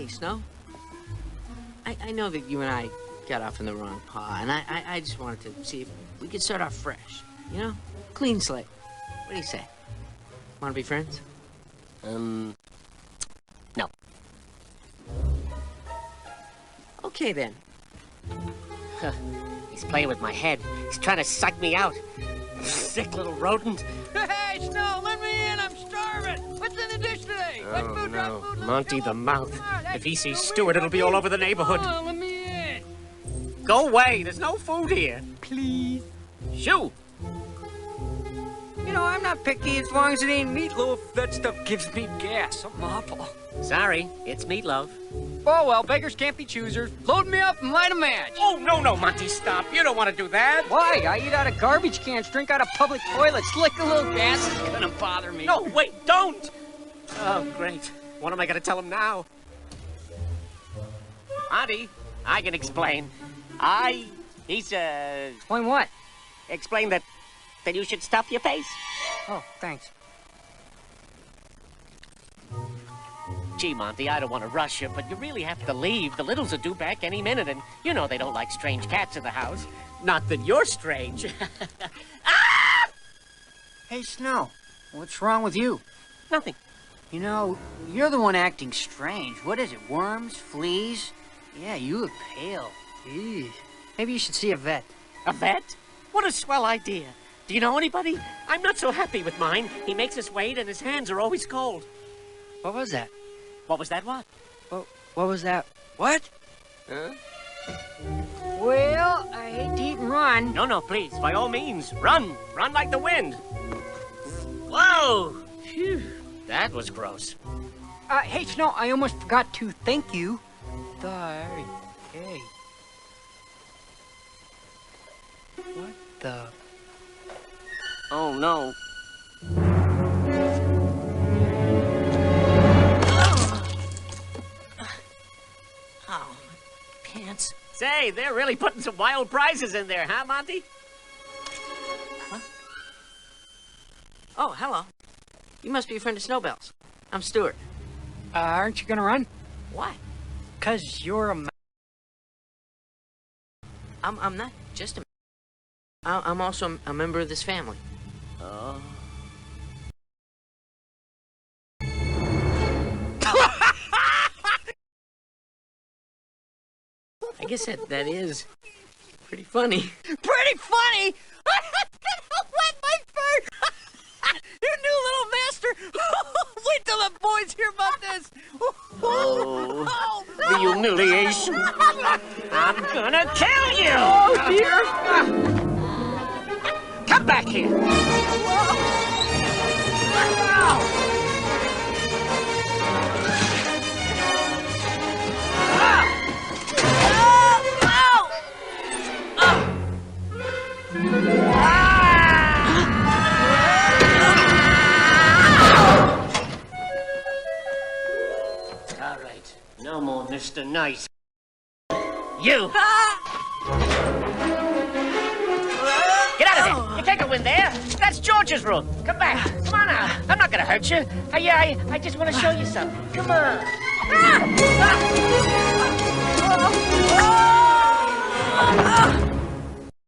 Hey, Snow. I know that you and I got off in the wrong paw, and I just wanted to see if we could start off fresh. You know? Clean slate. What do you say? Want to be friends? No. Okay, then. He's playing with my head. He's trying to suck me out. Sick little rodent. Hey, Snow, let me in. I'm starving. What's in the dish today? Oh, no. Monty the Mouth. If he sees Stuart, it'll be all over the neighborhood. Oh, let me in. Go away. There's no food here. Please. Shoo. You know, I'm not picky as long as it ain't meatloaf. That stuff gives me gas. Something awful. Sorry, it's meatloaf. Oh, well, beggars can't be choosers. Load me up and light a match. Oh, no, Monty, stop. You don't want to do that. Why? I eat out of garbage cans, drink out of public toilets. Lick a little gas is gonna bother me. No, wait, don't. Oh, great. What am I going to tell him now? Monty, I can explain. Explain what? Explain that you should stuff your face. Oh, thanks. Gee, Monty, I don't want to rush you, but you really have to leave. The Littles are due back any minute, and you know they don't like strange cats in the house. Not that you're strange. Ah! Hey, Snow, what's wrong with you? Nothing. You know, you're the one acting strange. What is it, worms, fleas? Yeah, you look pale. Eesh. Maybe you should see a vet. A vet? What a swell idea. Do you know anybody? I'm not so happy with mine. He makes us wait, and his hands are always cold. What was that? What was that, what? What was that? What? Huh? Well, I hate to eat and run. No, please, by all means, run. Run like the wind. Whoa! Phew, that was gross. Hey, Snow, I almost forgot to thank you. Sorry. Hey. What the? Oh, no. Oh, pants. Say, they're really putting some wild prizes in there, huh, Monty? Huh? Oh, hello. You must be a friend of Snowbell's. I'm Stuart. Aren't you gonna run? Why? 'Cause you're a I'm not just a I'm also a member of this family. Oh. I guess that is pretty funny. Pretty funny? Wet my fur! Your new little master! Wait till the boys hear about this! Oh, the humiliation. I'm gonna kill you! Oh, dear! Come back here! All right, no more Mr. Nice. You! Get out of there! You can't go in there! That's George's room! Come back! Come on now! I'm not gonna hurt you! I just want to show you something. Come on! Ah!